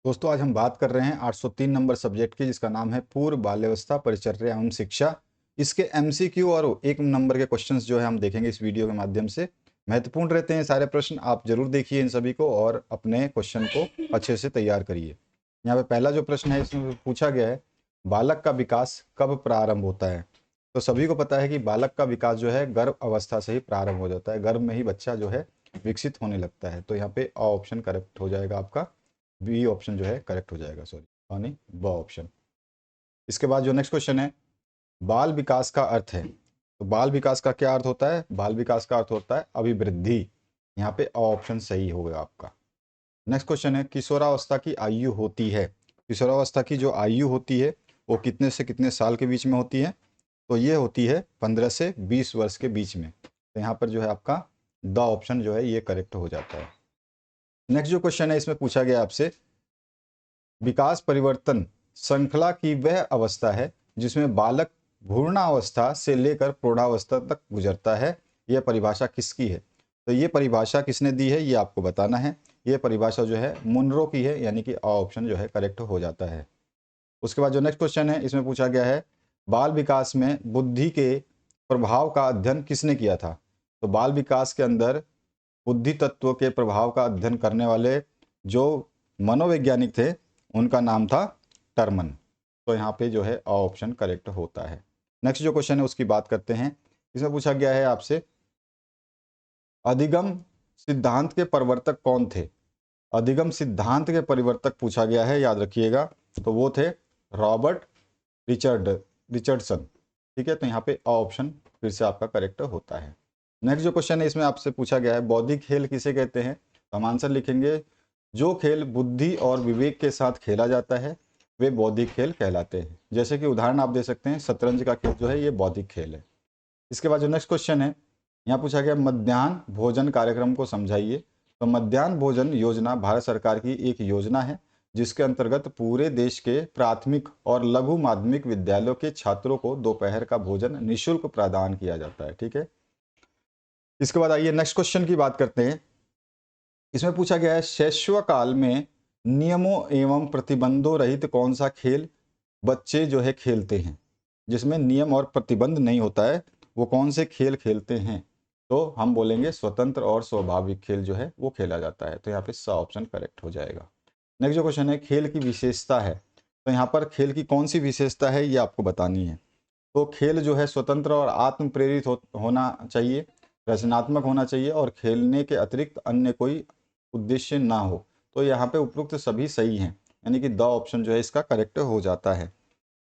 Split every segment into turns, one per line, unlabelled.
दोस्तों आज हम बात कर रहे हैं 803 नंबर सब्जेक्ट की, जिसका नाम है पूर्व बाल्यावस्था परिचर्या एवं शिक्षा। इसके एमसीक्यू और 1 नंबर के क्वेश्चंस जो है हम देखेंगे इस वीडियो के माध्यम से। महत्वपूर्ण रहते हैं सारे प्रश्न, आप जरूर देखिए इन सभी को और अपने क्वेश्चन को अच्छे से तैयार करिए। यहाँ पे पहला जो प्रश्न है इसमें पूछा गया है, बालक का विकास कब प्रारंभ होता है। तो सभी को पता है कि बालक का विकास जो है गर्भ अवस्था से ही प्रारंभ हो जाता है, गर्भ में ही बच्चा जो है विकसित होने लगता है। तो यहाँ पे अ ऑप्शन करेक्ट हो जाएगा, आपका बी ऑप्शन जो है करेक्ट हो जाएगा, सॉरी यानी ब ऑप्शन। इसके बाद जो नेक्स्ट क्वेश्चन है, बाल विकास का अर्थ है। तो बाल विकास का क्या अर्थ होता है? बाल विकास का अर्थ होता है अभिवृद्धि। यहाँ पे अ ऑप्शन सही होगा आपका। नेक्स्ट क्वेश्चन है, किशोरावस्था की आयु होती है। किशोरावस्था की जो आयु होती है वो कितने से कितने साल के बीच में होती है? तो ये होती है 15 से 20 वर्ष के बीच में। तो यहाँ पर जो है आपका द ऑप्शन जो है ये करेक्ट हो जाता है। नेक्स्ट जो क्वेश्चन है इसमें पूछा गया आपसे, विकास परिवर्तन श्रृंखला की वह अवस्था है जिसमें बालक भ्रूणावस्था से लेकर प्रौढ़ावस्था तक गुजरता है। यह परिभाषा किसकी है? तो ये परिभाषा किसने दी है ये आपको बताना है। ये परिभाषा जो है मुनरो की है, यानी कि अ ऑप्शन जो है करेक्ट हो जाता है। उसके बाद जो नेक्स्ट क्वेश्चन है इसमें पूछा गया है, बाल विकास में बुद्धि के प्रभाव का अध्ययन किसने किया था। तो बाल विकास के अंदर बुद्धि तत्व के प्रभाव का अध्ययन करने वाले जो मनोवैज्ञानिक थे उनका नाम था टर्मन। तो यहाँ पे जो है अ ऑप्शन करेक्ट होता है। नेक्स्ट जो क्वेश्चन है उसकी बात करते हैं। इसमें पूछा गया है आपसे, अधिगम सिद्धांत के प्रवर्तक कौन थे। अधिगम सिद्धांत के परिवर्तक पूछा गया है, याद रखिएगा। तो वो थे रॉबर्ट रिचर्डसन। ठीक है, तो यहाँ पे अ ऑप्शन फिर से आपका करेक्ट होता है। नेक्स्ट जो क्वेश्चन है इसमें आपसे पूछा गया है, बौद्धिक खेल किसे कहते हैं। तो हम आंसर लिखेंगे, जो खेल बुद्धि और विवेक के साथ खेला जाता है वे बौद्धिक खेल कहलाते हैं। जैसे कि उदाहरण आप दे सकते हैं, शतरंज का खेल जो है ये बौद्धिक खेल है। इसके बाद जो नेक्स्ट क्वेश्चन है, यहाँ पूछा गया मध्याह्न भोजन कार्यक्रम को समझाइए। तो मध्याह्न भोजन योजना भारत सरकार की एक योजना है जिसके अंतर्गत पूरे देश के प्राथमिक और लघु माध्यमिक विद्यालयों के छात्रों को दोपहर का भोजन निःशुल्क प्रदान किया जाता है। ठीक है, इसके बाद आइए नेक्स्ट क्वेश्चन की बात करते हैं। इसमें पूछा गया है, शैशव काल में नियमों एवं प्रतिबंधों रहित कौन सा खेल बच्चे जो है खेलते हैं। जिसमें नियम और प्रतिबंध नहीं होता है वो कौन से खेल खेलते हैं। तो हम बोलेंगे स्वतंत्र और स्वाभाविक खेल जो है वो खेला जाता है। तो यहाँ पे स ऑप्शन करेक्ट हो जाएगा। नेक्स्ट जो क्वेश्चन है, खेल की विशेषता है। तो यहाँ पर खेल की कौन सी विशेषता है ये आपको बतानी है। तो खेल जो है स्वतंत्र और आत्म प्रेरित होना चाहिए, रचनात्मक होना चाहिए और खेलने के अतिरिक्त अन्य कोई उद्देश्य ना हो। तो यहाँ पे उपरोक्त सभी सही हैं, यानी कि द ऑप्शन जो है इसका करेक्ट हो जाता है।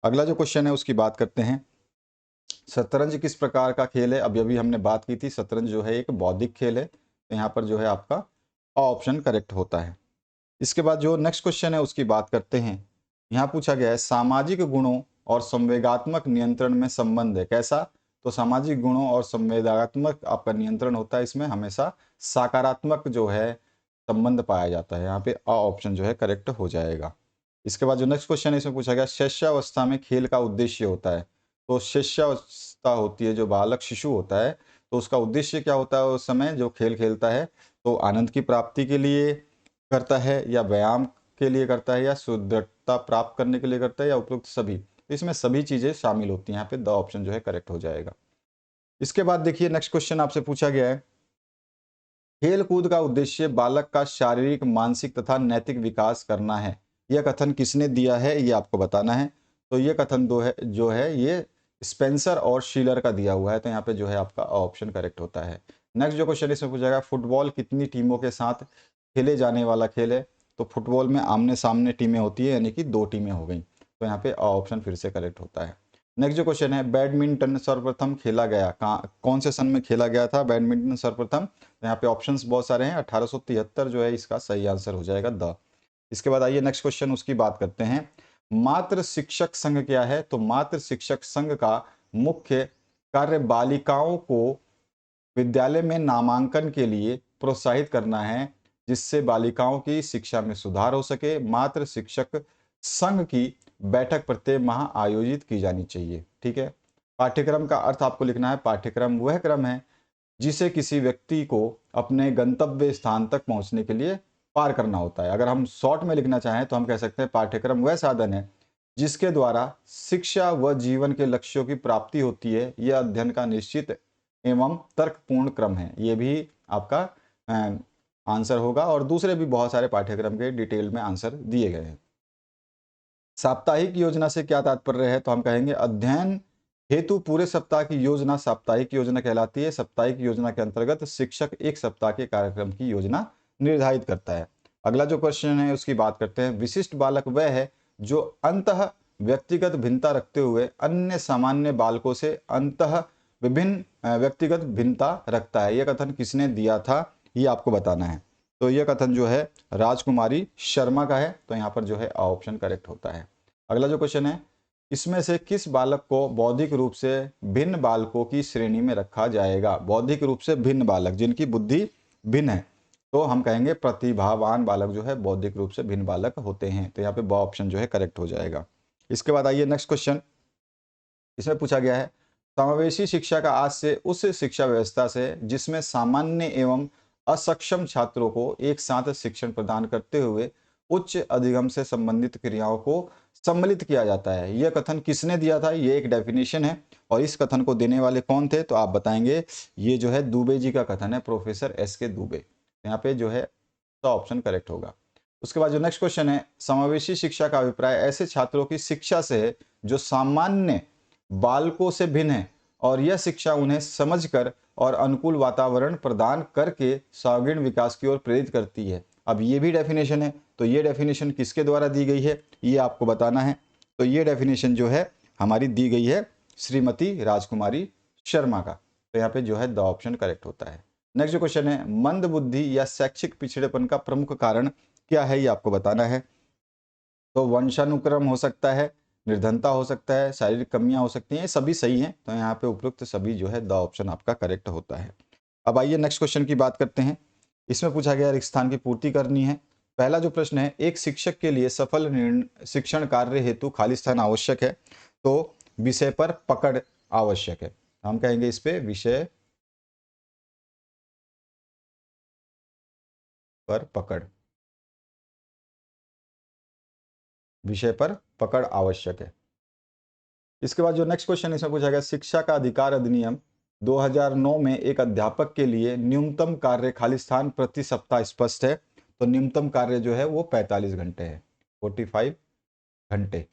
अगला जो क्वेश्चन है उसकी बात करते हैं, शतरंज किस प्रकार का खेल है। अभी अभी हमने बात की थी, शतरंज जो है एक बौद्धिक खेल है। तो यहाँ पर जो है आपका अ ऑप्शन करेक्ट होता है। इसके बाद जो नेक्स्ट क्वेश्चन है उसकी बात करते हैं। यहाँ पूछा गया है, सामाजिक गुणों और संवेगात्मक नियंत्रण में संबंध है कैसा। तो सामाजिक गुणों और संवेगात्मक आपका नियंत्रण होता है, इसमें हमेशा सकारात्मक जो है संबंध पाया जाता है। यहाँ पे अ ऑप्शन जो है करेक्ट हो जाएगा। इसके बाद जो नेक्स्ट क्वेश्चन है इसमें पूछा गया, शिष्यावस्था में खेल का उद्देश्य होता है। तो शिष्यावस्था होती है, जो बालक शिशु होता है, तो उसका उद्देश्य क्या होता है उस समय जो खेल खेलता है। तो आनंद की प्राप्ति के लिए करता है, या व्यायाम के लिए करता है, या सुदृढ़ता प्राप्त करने के लिए करता है, या उपरोक्त सभी। तो इसमें सभी चीजें शामिल होती हैं। यहाँ पे द ऑप्शन जो है करेक्ट हो जाएगा। इसके बाद देखिए नेक्स्ट क्वेश्चन आपसे पूछा गया है, खेल कूद का उद्देश्य बालक का शारीरिक मानसिक तथा नैतिक विकास करना है। यह कथन किसने दिया है ये आपको बताना है। तो ये कथन जो है ये स्पेंसर और शीलर का दिया हुआ है। तो यहाँ पे जो है आपका ऑप्शन करेक्ट होता है। नेक्स्ट जो क्वेश्चन इसमें पूछा गया, फुटबॉल कितनी टीमों के साथ खेले जाने वाला खेल है। तो फुटबॉल में आमने सामने टीमें होती है, यानी कि 2 टीमें हो गई। तो यहाँ पे ऑप्शन फिर से करेक्ट होता है। नेक्स्ट जो क्वेश्चन है, बैडमिंटन सर्वप्रथम खेला गया कौन से सन में खेला गया था बैडमिंटन सर्वप्रथम। तो यहाँ पे ऑप्शंस बहुत सारे हैं, 1873 जो है इसका सही आंसर हो जाएगा द। इसके बाद आइए नेक्स्ट क्वेश्चन उसकी बात करते हैं, मातृ शिक्षक संघ क्या है। तो मातृ शिक्षक संघ का मुख्य कार्य बालिकाओं को विद्यालय में नामांकन के लिए प्रोत्साहित करना है, जिससे बालिकाओं की शिक्षा में सुधार हो सके। मातृ शिक्षक संघ की बैठक प्रत्येक माह आयोजित की जानी चाहिए। ठीक है, पाठ्यक्रम का अर्थ आपको लिखना है। पाठ्यक्रम वह क्रम है जिसे किसी व्यक्ति को अपने गंतव्य स्थान तक पहुंचने के लिए पार करना होता है। अगर हम शॉर्ट में लिखना चाहें तो हम कह सकते हैं पाठ्यक्रम वह साधन है जिसके द्वारा शिक्षा व जीवन के लक्ष्यों की प्राप्ति होती है। यह अध्ययन का निश्चित एवं तर्कपूर्ण क्रम है। ये भी आपका आंसर होगा, और दूसरे भी बहुत सारे पाठ्यक्रम के डिटेल में आंसर दिए गए हैं। साप्ताहिक योजना से क्या तात्पर्य है, तो हम कहेंगे अध्ययन हेतु पूरे सप्ताह की योजना साप्ताहिक योजना कहलाती है। साप्ताहिक योजना के अंतर्गत शिक्षक एक सप्ताह के कार्यक्रम की योजना निर्धारित करता है। अगला जो क्वेश्चन है उसकी बात करते हैं। विशिष्ट बालक वह है जो अंतः व्यक्तिगत भिन्नता रखते हुए अन्य सामान्य बालकों से अंतः विभिन्न व्यक्तिगत भिन्नता रखता है। यह कथन किसने दिया था, ये आपको बताना है। तो यह कथन जो है राजकुमारी शर्मा का है, तो यहाँ पर जो है ऑप्शन करेक्ट होता है। अगला जो क्वेश्चन है, इसमें से किस बालक को बौद्धिक रूप से भिन्न बालकों की श्रेणी में रखा जाएगा। बौद्धिक रूप से भिन्न बालक जिनकी बुद्धि भिन्न है, तो हम कहेंगे प्रतिभावान बालक जो है बौद्धिक रूप से भिन्न बालक होते हैं। तो यहाँ पे ब ऑप्शन जो है करेक्ट हो जाएगा। इसके बाद आइए नेक्स्ट क्वेश्चन। इसमें पूछा गया है समावेशी शिक्षा का आज से उस शिक्षा व्यवस्था से जिसमें सामान्य एवं असक्षम छात्रों को एक साथ शिक्षण प्रदान करते हुए उच्च अधिगम से संबंधित क्रियाओं को सम्मिलित किया जाता है। यह कथन किसने दिया था, ये एक डेफिनेशन है, और इस कथन को देने वाले कौन थे, तो आप बताएंगे ये जो है दुबे जी का कथन है, प्रोफेसर एस.के. दुबे। यहाँ पे जो है तो ऑप्शन करेक्ट होगा। उसके बाद जो नेक्स्ट क्वेश्चन है, समावेशी शिक्षा का अभिप्राय ऐसे छात्रों की शिक्षा से है जो सामान्य बालकों से भिन्न है और यह शिक्षा उन्हें समझकर और अनुकूल वातावरण प्रदान करके सर्वांगीण विकास की ओर प्रेरित करती है। अब ये भी डेफिनेशन है, तो ये डेफिनेशन किसके द्वारा दी गई है, ये आपको बताना है। तो ये डेफिनेशन जो है हमारी दी गई है श्रीमती राजकुमारी शर्मा का। तो यहाँ पे जो है द ऑप्शन करेक्ट होता है। नेक्स्ट जो क्वेश्चन है, मंद बुद्धि या शैक्षिक पिछड़ेपन का प्रमुख कारण क्या है, ये आपको बताना है। तो वंशानुक्रम हो सकता है, निर्धनता हो सकता है, शारीरिक कमियां हो सकती हैं, ये सभी सही हैं। तो यहाँ पे उपयुक्त सभी जो है द ऑप्शन आपका करेक्ट होता है। अब आइए नेक्स्ट क्वेश्चन की बात करते हैं। इसमें पूछा गया रिक्त स्थान की पूर्ति करनी है। पहला जो प्रश्न है, एक शिक्षक के लिए सफल शिक्षण कार्य हेतु खाली स्थान आवश्यक है, तो विषय पर पकड़ आवश्यक है। हम कहेंगे इस पे विषय पर पकड़, विषय पर पकड़ आवश्यक है। इसके बाद जो नेक्स्ट क्वेश्चन इसमें पूछा गया, शिक्षा का अधिकार अधिनियम 2009 में एक अध्यापक के लिए न्यूनतम कार्य खाली स्थान प्रति सप्ताह स्पष्ट है। तो न्यूनतम कार्य जो है वो 45 घंटे है, 45 घंटे।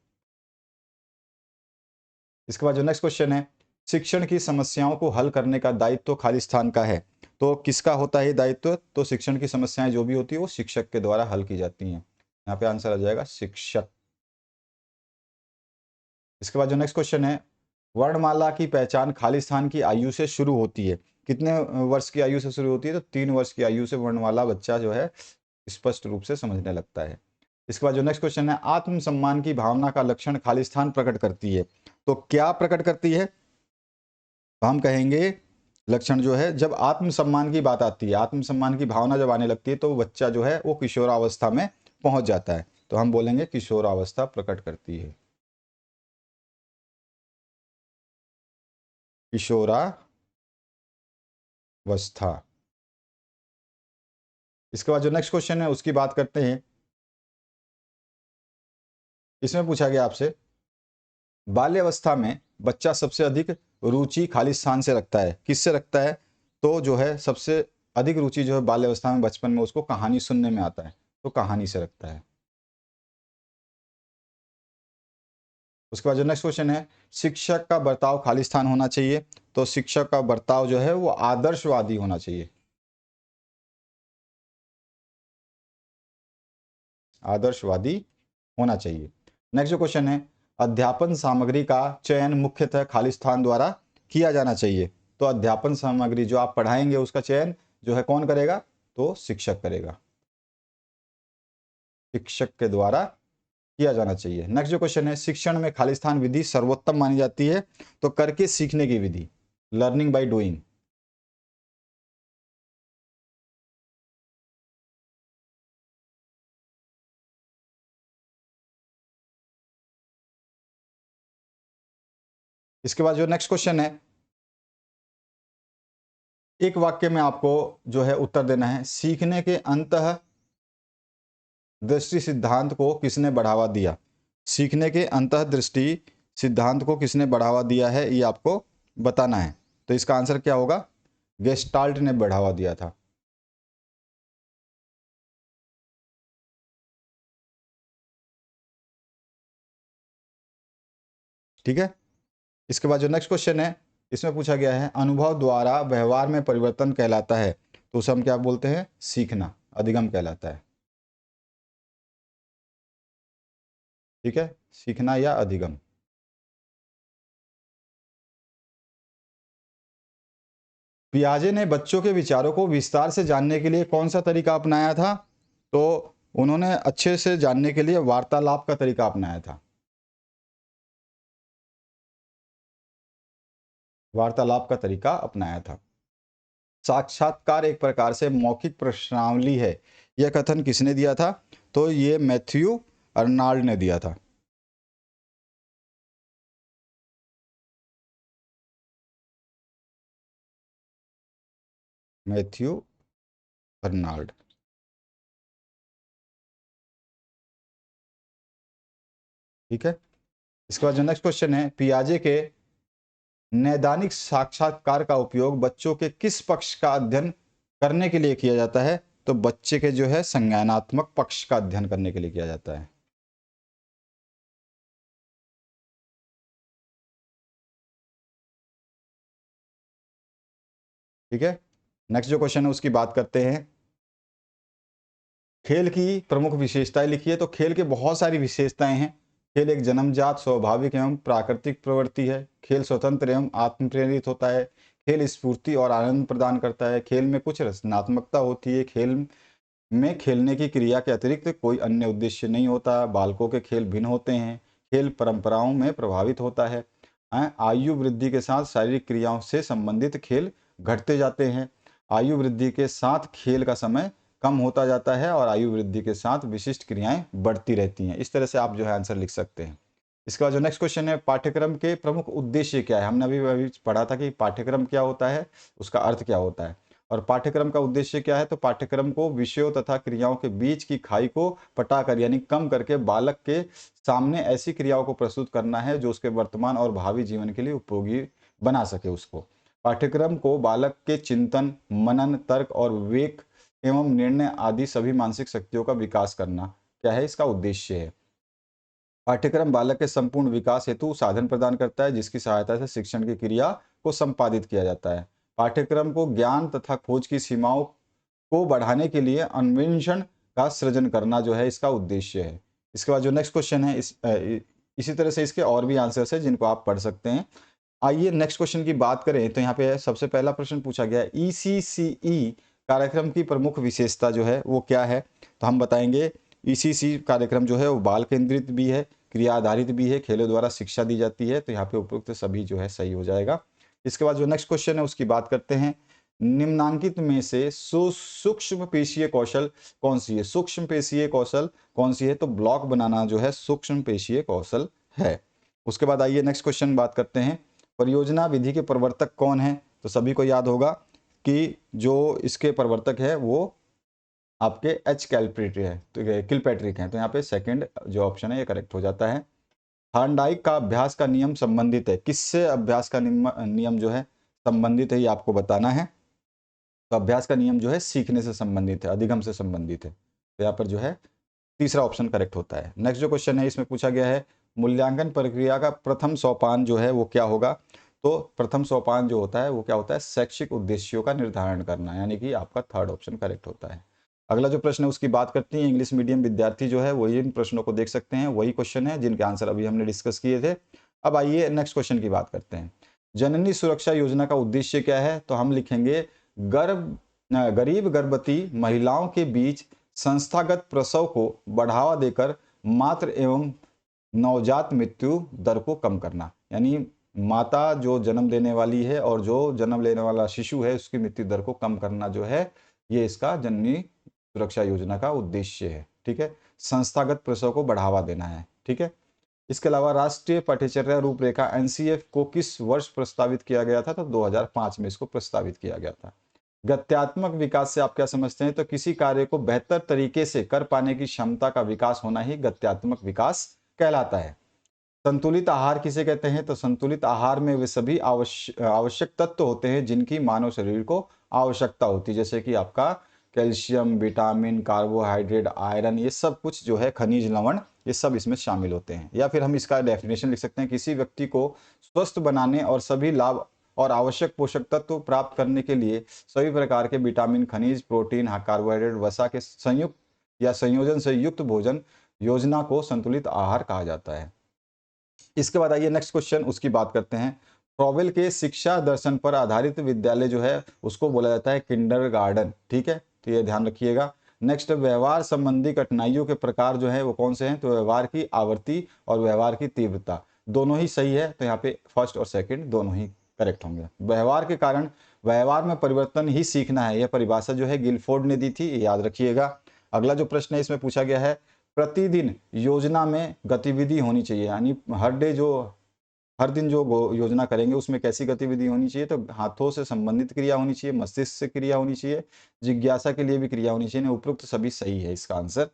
इसके बाद जो नेक्स्ट क्वेश्चन है, शिक्षण की समस्याओं को हल करने का दायित्व तो खाली स्थान का है, तो किसका होता है दायित्व, तो शिक्षण की समस्याएं जो भी होती है वो शिक्षक के द्वारा हल की जाती हैं। यहाँ पे आंसर आ जाएगा शिक्षक। इसके बाद जो नेक्स्ट क्वेश्चन है, वर्णमाला की पहचान खाली स्थान की आयु से शुरू होती है। कितने वर्ष की आयु से शुरू होती है, तो 3 वर्ष की आयु से वर्णमाला बच्चा जो है स्पष्ट रूप से समझने लगता है। इसके बाद जो नेक्स्ट क्वेश्चन है, आत्मसम्मान की भावना का लक्षण खाली स्थान प्रकट करती है, तो क्या प्रकट करती है, तो हम कहेंगे लक्षण जो है जब आत्मसम्मान की बात आती है, आत्मसम्मान की भावना जब आने लगती है तो बच्चा जो है वो किशोरावस्था में पहुंच जाता है, तो हम बोलेंगे किशोरावस्था प्रकट करती है, किशोरावस्था। इसके बाद जो नेक्स्ट क्वेश्चन है उसकी बात करते हैं। इसमें पूछा गया आपसे, बाल्यावस्था में बच्चा सबसे अधिक रुचि खाली स्थान से रखता है, किससे रखता है, तो जो है सबसे अधिक रुचि जो है बाल्यावस्था में बचपन में उसको कहानी सुनने में आता है, तो कहानी से रखता है। उसके बाद जो नेक्स्ट क्वेश्चन है, शिक्षक का बर्ताव खाली स्थान होना चाहिए, तो शिक्षक का बर्ताव जो है वो आदर्शवादी होना चाहिए, आदर्शवादी होना चाहिए। नेक्स्ट जो क्वेश्चन है, अध्यापन सामग्री का चयन मुख्यतः खाली स्थान द्वारा किया जाना चाहिए, तो अध्यापन सामग्री जो आप पढ़ाएंगे उसका चयन जो है कौन करेगा, तो शिक्षक करेगा, शिक्षक के द्वारा किया जाना चाहिए। नेक्स्ट जो क्वेश्चन है, शिक्षण में खाली स्थान विधि सर्वोत्तम मानी जाती है, तो करके सीखने की विधि, लर्निंग बाय डूइंग। इसके बाद जो नेक्स्ट क्वेश्चन है, एक वाक्य में आपको जो है उत्तर देना है, सीखने के अंतः दृष्टि सिद्धांत को किसने बढ़ावा दिया? सीखने के अंतःदृष्टि सिद्धांत को किसने बढ़ावा दिया है, ये आपको बताना है। तो इसका आंसर क्या होगा? गेस्टाल्ट ने बढ़ावा दिया था। ठीक है। इसके बाद जो नेक्स्ट क्वेश्चन है, इसमें पूछा गया है अनुभव द्वारा व्यवहार में परिवर्तन कहलाता है, तो उसे हम क्या बोलते हैं? सीखना, अधिगम कहलाता है। ठीक है, सीखना या अधिगम। पियाजे ने बच्चों के विचारों को विस्तार से जानने के लिए कौन सा तरीका अपनाया था? तो उन्होंने अच्छे से जानने के लिए वार्तालाप का तरीका अपनाया था। वार्तालाप का तरीका अपनाया था। साक्षात्कार एक प्रकार से मौखिक प्रश्नावली है, यह कथन किसने दिया था? तो ये मैथ्यू अर्नाल्ड ने दिया था। Matthew Arnold. ठीक है। इसके बाद जो नेक्स्ट क्वेश्चन है, पियाजे के नैदानिक साक्षात्कार का उपयोग बच्चों के किस पक्ष का अध्ययन करने के लिए किया जाता है? तो बच्चे के जो है संज्ञानात्मक पक्ष का अध्ययन करने के लिए किया जाता है। ठीक है। नेक्स्ट जो क्वेश्चन है उसकी बात करते हैं। खेल की प्रमुख विशेषताएं लिखिए। तो खेल के बहुत सारी विशेषताएं हैं। खेल एक जन्मजात स्वाभाविक एवं प्राकृतिक प्रवृत्ति है। खेल स्वतंत्र एवं आत्म प्रेरित होता है। खेल स्फूर्ति और आनंद प्रदान करता है। खेल में कुछ रचनात्मकता होती है। खेल में खेलने की क्रिया के अतिरिक्त कोई अन्य उद्देश्य नहीं होता। बालकों के खेल भिन्न होते हैं। खेल परंपराओं में प्रभावित होता है। आयु वृद्धि के साथ शारीरिक क्रियाओं से संबंधित खेल घटते जाते हैं। आयु वृद्धि के साथ खेल का समय कम होता जाता है और आयु वृद्धि के साथ विशिष्ट क्रियाएं बढ़ती रहती हैं। इस तरह से आप जो है आंसर लिख सकते हैं। इसके बाद जो नेक्स्ट क्वेश्चन है, पाठ्यक्रम के प्रमुख उद्देश्य क्या है? हमने अभी पढ़ा था कि पाठ्यक्रम क्या होता है, उसका अर्थ क्या होता है, और पाठ्यक्रम का उद्देश्य क्या है? तो पाठ्यक्रम को विषयों तथा क्रियाओं के बीच की खाई को पटाकर यानी कम करके बालक के सामने ऐसी क्रियाओं को प्रस्तुत करना है जो उसके वर्तमान और भावी जीवन के लिए उपयोगी बना सके उसको। पाठ्यक्रम को बालक के चिंतन, मनन, तर्क और विवेक एवं निर्णय आदि सभी मानसिक शक्तियों का विकास करना क्या है, इसका उद्देश्य है। पाठ्यक्रम बालक के संपूर्ण विकास हेतु साधन प्रदान करता है जिसकी सहायता से शिक्षण की क्रिया को संपादित किया जाता है। पाठ्यक्रम को ज्ञान तथा खोज की सीमाओं को बढ़ाने के लिए अन्वेषण का सृजन करना जो है इसका उद्देश्य है। इसके बाद जो नेक्स्ट क्वेश्चन है, इसी तरह से इसके और भी आंसर्स है जिनको आप पढ़ सकते हैं। आइए नेक्स्ट क्वेश्चन की बात करें तो यहाँ पे सबसे पहला प्रश्न पूछा गया है, ECCE कार्यक्रम की प्रमुख विशेषता जो है वो क्या है? तो हम बताएंगे ECC कार्यक्रम जो है वो बाल केंद्रित भी है, क्रिया आधारित भी है, खेलों द्वारा शिक्षा दी जाती है। तो यहाँ पे उपयुक्त सभी जो है सही हो जाएगा। इसके बाद जो नेक्स्ट क्वेश्चन है उसकी बात करते हैं। निम्नांकित में से सूक्ष्म पेशीय कौशल कौन सी है? सूक्ष्म पेशीय कौशल कौन सी है? तो ब्लॉक बनाना जो है सूक्ष्म पेशीय कौशल है। उसके बाद आइए नेक्स्ट क्वेश्चन बात करते हैं। परियोजना विधि के प्रवर्तक कौन है? तो सभी को याद होगा कि जो इसके प्रवर्तक है वो आपके एच कैलपेट्रिक है, तो किलपैट्रिक है। तो यहाँ पे सेकंड जो ऑप्शन है ये करेक्ट हो जाता है। थॉर्नडाइक का अभ्यास का नियम संबंधित है किससे? अभ्यास का नियम जो है संबंधित है, ये आपको बताना है। तो अभ्यास का नियम जो है सीखने से संबंधित है, अधिगम से संबंधित है। तो यहाँ पर जो है तीसरा ऑप्शन करेक्ट होता है। नेक्स्ट जो क्वेश्चन है इसमें पूछा गया है मूल्यांकन प्रक्रिया का प्रथम सोपान जो है वो क्या होगा? तो प्रथम सोपान जो होता है वो क्या होता है? शैक्षिक उद्देश्यों का निर्धारण करना, यानी कि आपका थर्ड ऑप्शन करेक्ट होता है। अगला जो प्रश्न है उसकी बात करती है। इंग्लिश मीडियम विद्यार्थी जो है वही इन प्रश्नों को देख सकते हैं, वही क्वेश्चन है जिनके आंसर अभी हमने डिस्कस किए थे। अब आइए नेक्स्ट क्वेश्चन की बात करते हैं। जननी सुरक्षा योजना का उद्देश्य क्या है? तो हम लिखेंगे गरीब गर्भवती महिलाओं के बीच संस्थागत प्रसव को बढ़ावा देकर मातृ एवं नवजात मृत्यु दर को कम करना, यानी माता जो जन्म देने वाली है और जो जन्म लेने वाला शिशु है उसकी मृत्यु दर को कम करना जो है ये इसका जननी सुरक्षा योजना का उद्देश्य है। ठीक है, संस्थागत प्रसव को बढ़ावा देना है। ठीक है। इसके अलावा राष्ट्रीय पठ्यचर्या रूपरेखा NCF को किस वर्ष प्रस्तावित किया गया था? तो 2005 में इसको प्रस्तावित किया गया था। गत्यात्मक विकास से आप क्या समझते हैं? तो किसी कार्य को बेहतर तरीके से कर पाने की क्षमता का विकास होना ही गत्यात्मक विकास कहलाता है। संतुलित आहार किसे कहते हैं? तो संतुलित आहार में वे सभी आवश्यक तत्व होते हैं जिनकी मानव शरीर को आवश्यकता होती है, जैसे कि आपका कैल्शियम, विटामिन, कार्बोहाइड्रेट, आयरन, ये सब कुछ जो है, खनिज लवण, ये सब इसमें शामिल होते हैं। या फिर हम इसका डेफिनेशन लिख सकते हैं, किसी व्यक्ति को स्वस्थ बनाने और सभी लाभ और आवश्यक पोषक तत्व प्राप्त करने के लिए सभी प्रकार के विटामिन, खनिज, प्रोटीन, कार्बोहाइड्रेट, वसा के संयुक्त या संयोजन से युक्त भोजन योजना को संतुलित आहार कहा जाता है। इसके बाद आइए नेक्स्ट क्वेश्चन, उसकी बात करते हैं। फ्रॉवेल के शिक्षा दर्शन पर आधारित विद्यालय जो है उसको बोला जाता है किंडरगार्टन, ठीक है, तो ये ध्यान रखिएगा। नेक्स्ट, व्यवहार संबंधी कठिनाइयों के प्रकार जो है वो कौन से हैं? तो व्यवहार की आवृत्ति और व्यवहार की तीव्रता, दोनों ही सही है, तो यहाँ पे फर्स्ट और सेकंड दोनों ही करेक्ट होंगे। व्यवहार के कारण, व्यवहार में परिवर्तन ही सीखना है, यह परिभाषा जो है गिलफोर्ड ने दी थी, याद रखिएगा। अगला जो प्रश्न है इसमें पूछा गया है, प्रतिदिन योजना में गतिविधि होनी चाहिए, यानी हर दिन जो योजना करेंगे उसमें कैसी गतिविधि होनी चाहिए? तो हाथों से संबंधित क्रिया होनी चाहिए, मस्तिष्क से क्रिया होनी चाहिए, जिज्ञासा के लिए भी क्रिया होनी चाहिए। उपरोक्त सभी सही है इसका आंसर।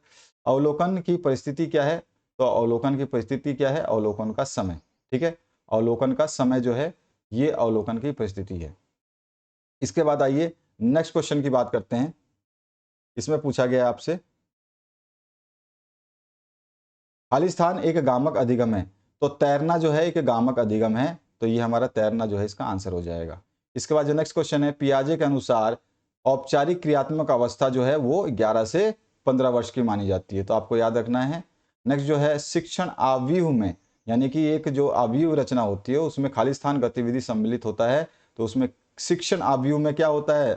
अवलोकन की परिस्थिति क्या है? तो अवलोकन की परिस्थिति क्या है? अवलोकन का समय, ठीक है, अवलोकन का समय जो है ये अवलोकन की परिस्थिति है। इसके बाद आइए नेक्स्ट क्वेश्चन की बात करते हैं। इसमें पूछा गया आपसे, खालिस्तान एक गामक अधिगम है, तो तैरना जो है एक गामक अधिगम है, तो ये हमारा तैरना जो है इसका आंसर हो जाएगा। इसके बाद जो नेक्स्ट क्वेश्चन है, पियाजे के अनुसार औपचारिक क्रियात्मक अवस्था जो है वो 11 से 15 वर्ष की मानी जाती है, तो आपको याद रखना है। नेक्स्ट जो है, शिक्षण आव्यूह में, यानी कि एक जो आव्यूह रचना होती है उसमें खालिस्तान गतिविधि सम्मिलित होता है, तो उसमें शिक्षण आव्यूह में क्या होता है?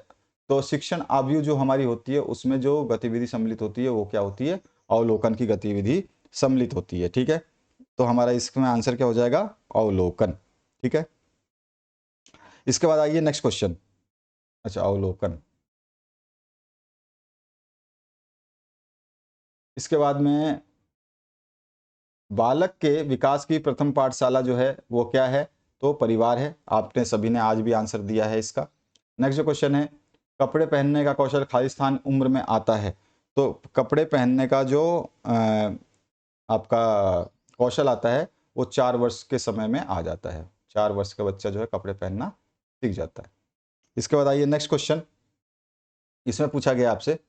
तो शिक्षण आव्यूह जो हमारी होती है उसमें जो गतिविधि सम्मिलित होती है वो क्या होती है? अवलोकन की गतिविधि सम्मिलित होती है, ठीक है, तो हमारा इसमें आंसर क्या हो जाएगा? अवलोकन, ठीक है। इसके बाद आइए नेक्स्ट क्वेश्चन। अच्छा, अवलोकन। इसके बाद में बालक के विकास की प्रथम पाठशाला जो है वो क्या है? तो परिवार है। आपने सभी ने आज भी आंसर दिया है इसका। नेक्स्ट जो क्वेश्चन है, कपड़े पहनने का कौशल खालिस्तान उम्र में आता है, तो कपड़े पहनने का जो आपका कौशल आता है वो 4 वर्ष के समय में आ जाता है। 4 वर्ष का बच्चा जो है कपड़े पहनना सीख जाता है। इसके बाद आइए नेक्स्ट क्वेश्चन। इसमें पूछा गया आपसे,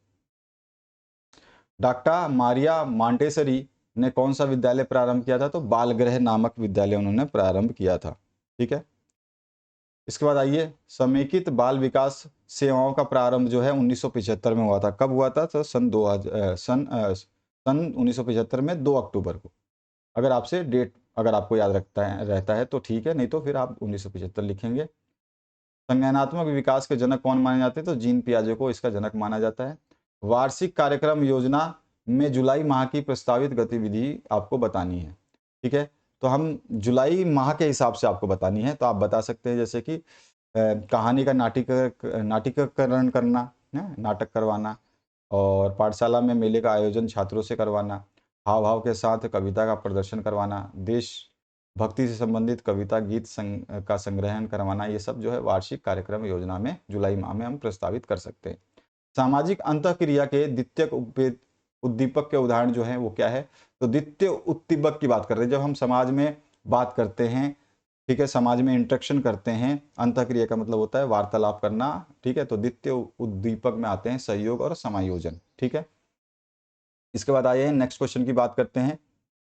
डॉक्टर मारिया मॉन्टेसरी ने कौन सा विद्यालय प्रारंभ किया था? तो बाल गृह नामक विद्यालय उन्होंने प्रारंभ किया था, ठीक है। इसके बाद आइए, समेकित बाल विकास सेवाओं का प्रारंभ जो है 1975 में हुआ था। कब हुआ था? तो सन 1975 में 2 अक्टूबर को। अगर आपसे डेट अगर आपको याद रहता है तो ठीक है, नहीं तो फिर आप 1975 लिखेंगे। संज्ञानात्मक विकास के जनक कौन माने जाते हैं? तो जीन पियाजे को इसका जनक माना जाता है। वार्षिक कार्यक्रम योजना में जुलाई माह की प्रस्तावित गतिविधि आपको बतानी है, ठीक है, तो हम जुलाई माह के हिसाब से आपको बतानी है, तो आप बता सकते हैं जैसे कि कहानी का नाटिकीकरण करना है, नाटक करवाना, और पाठशाला में मेले का आयोजन छात्रों से करवाना, हाव भाव के साथ कविता का प्रदर्शन करवाना, देश भक्ति से संबंधित कविता गीत का संग्रहण करवाना, ये सब जो है वार्षिक कार्यक्रम योजना में जुलाई माह में हम प्रस्तावित कर सकते हैं। सामाजिक अंतःक्रिया के द्वितीयक उद्दीपक के उदाहरण जो है वो क्या है? तो द्वितीय उद्दीपक की बात कर रहे हैं, जब हम समाज में बात करते हैं, ठीक है, समाज में इंटरेक्शन करते हैं, अंतःक्रिया का मतलब होता है वार्तालाप करना, ठीक है, तो द्वितीय उद्दीपक में आते हैं सहयोग और समायोजन, ठीक है। इसके बाद आइए नेक्स्ट क्वेश्चन की बात करते हैं।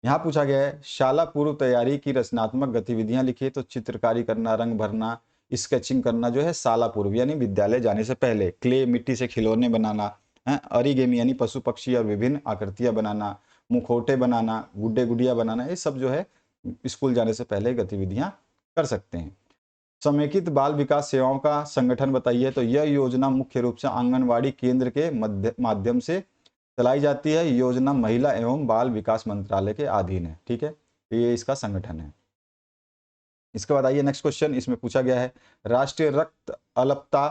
यहाँ पूछा गया है, शाला पूर्व तैयारी की रचनात्मक गतिविधियां लिखिए, तो चित्रकारी करना, रंग भरना, स्केचिंग करना जो है शाला पूर्व यानी विद्यालय जाने से पहले, क्ले मिट्टी से खिलौने बनाना है, अरिगेमी यानी पशु पक्षी और विभिन्न आकृतियां बनाना, मुखौटे बनाना, गुड्डे गुड़िया बनाना, ये सब जो है स्कूल जाने से पहले गतिविधियां कर सकते हैं। समेकित बाल विकास सेवाओं का संगठन बताइए, तो यह योजना मुख्य रूप से आंगनवाड़ी केंद्र के माध्यम से चलाई जाती है। योजना महिला एवं बाल विकास मंत्रालय के अधीन है, ठीक है, ये इसका संगठन है। इसके बाद आइए नेक्स्ट क्वेश्चन। इसमें पूछा गया है, राष्ट्रीय रक्त अल्पता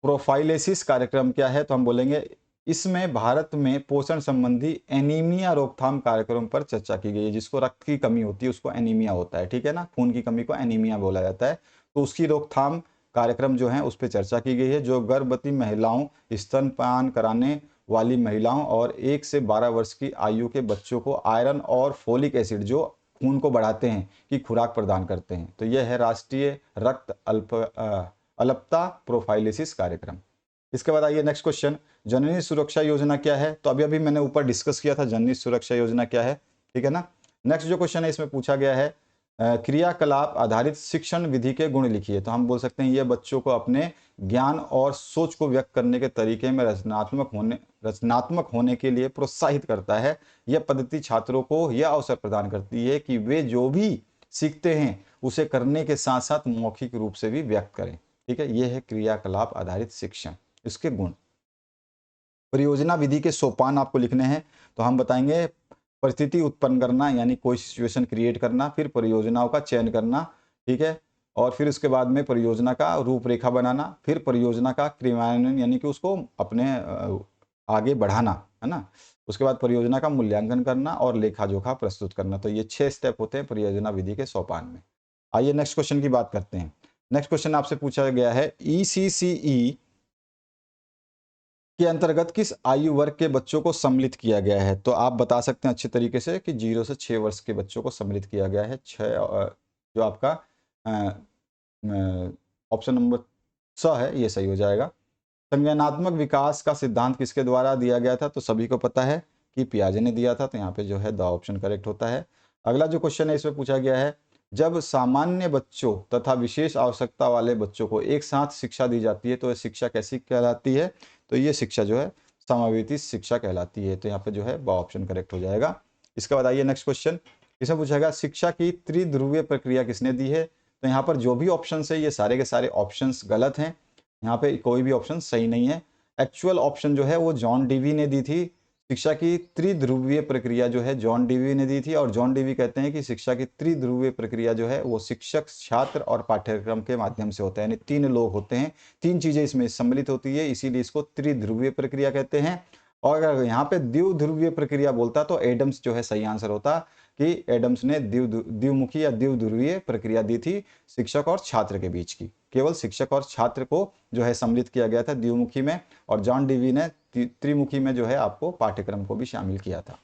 प्रोफाइलेसिस कार्यक्रम क्या है? तो हम बोलेंगे इसमें भारत में पोषण संबंधी एनीमिया रोकथाम कार्यक्रम पर चर्चा की गई है। जिसको रक्त की कमी होती है उसको एनीमिया होता है, ठीक है ना, खून की कमी को एनीमिया बोला जाता है, तो उसकी रोकथाम कार्यक्रम जो हैं उस पर चर्चा की गई है, जो गर्भवती महिलाओं, स्तनपान कराने वाली महिलाओं और 1 से 12 वर्ष की आयु के बच्चों को आयरन और फोलिक एसिड जो खून को बढ़ाते हैं की खुराक प्रदान करते हैं। तो यह है राष्ट्रीय रक्त अल्पता प्रोफाइलिसिस कार्यक्रम। इसके बाद आइए नेक्स्ट क्वेश्चन, जननी सुरक्षा योजना क्या है? तो अभी अभी मैंने ऊपर डिस्कस किया था जननी सुरक्षा योजना क्या है, ठीक है ना। नेक्स्ट जो क्वेश्चन है इसमें पूछा गया है क्रियाकलाप आधारित शिक्षण विधि के गुण लिखिए। तो हम बोल सकते हैं ये बच्चों को अपने ज्ञान और सोच को व्यक्त करने के तरीके में रचनात्मक होने के लिए प्रोत्साहित करता है। यह पद्धति छात्रों को यह अवसर प्रदान करती है कि वे जो भी सीखते हैं उसे करने के साथ साथ मौखिक रूप से भी व्यक्त करें, ठीक है। यह है क्रियाकलाप आधारित शिक्षण, इसके गुण। परियोजना विधि के सोपान आपको लिखने हैं, तो हम बताएंगे परिस्थिति उत्पन्न करना यानी कोई सिचुएशन क्रिएट करना, फिर परियोजनाओं का चयन करना, ठीक है, और फिर उसके बाद में परियोजना का रूपरेखा बनाना, फिर परियोजना का क्रियान्वयन यानी कि उसको अपने आगे बढ़ाना, है ना। उसके बाद परियोजना का मूल्यांकन करना और लेखा जोखा प्रस्तुत करना। तो ये 6 स्टेप होते हैं परियोजना विधि के सोपान में। आइए नेक्स्ट क्वेश्चन की बात करते हैं। नेक्स्ट क्वेश्चन आपसे पूछा गया है ECCE के अंतर्गत किस आयु वर्ग के बच्चों को सम्मिलित किया गया है? तो आप बता सकते हैं अच्छे तरीके से कि 0 से 6 वर्ष के बच्चों को सम्मिलित किया गया है। 6 जो आपका ऑप्शन नंबर 6 है ये सही हो जाएगा। संज्ञानात्मक विकास का सिद्धांत किसके द्वारा दिया गया था? तो सभी को पता है कि पियाजे ने दिया था, तो यहाँ पे जो है द ऑप्शन करेक्ट होता है। अगला जो क्वेश्चन है इसमें पूछा गया है जब सामान्य बच्चों तथा विशेष आवश्यकता वाले बच्चों को एक साथ शिक्षा दी जाती है तो यह शिक्षा कैसी कहलाती है? तो ये शिक्षा जो है समावेशी शिक्षा कहलाती है। तो यहाँ पे जो है ब ऑप्शन करेक्ट हो जाएगा। इसके बाद आइए नेक्स्ट क्वेश्चन, इसमें पूछेगा शिक्षा की त्रिध्रुवीय प्रक्रिया किसने दी है? तो यहाँ पर जो भी ऑप्शन है ये सारे के सारे ऑप्शन गलत हैं, यहाँ पे कोई भी ऑप्शन सही नहीं है। एक्चुअल ऑप्शन जो है वो जॉन डीवी ने दी थी। शिक्षा की त्रिध्रुवीय प्रक्रिया जो है जॉन डीवी ने दी थी, और जॉन डीवी कहते हैं कि शिक्षा की त्रिध्रुवीय प्रक्रिया जो है वो शिक्षक, छात्र और पाठ्यक्रम के माध्यम से होता है, यानी 3 लोग होते हैं, 3 चीजें इसमें सम्मिलित होती है, इसीलिए इसको त्रिध्रुवीय प्रक्रिया कहते हैं। और अगर यहाँ पे द्विध्रुवीय प्रक्रिया बोलता तो एडम्स जो है सही आंसर होता कि एडम्स ने द्विमुखी या द्विध्रुवीय प्रक्रिया दी थी शिक्षक और छात्र के बीच की। केवल शिक्षक और छात्र को जो है सम्मिलित किया गया था द्विमुखी में, और जॉन डीवी ने त्रिमुखी में जो है आपको पाठ्यक्रम को भी शामिल किया था।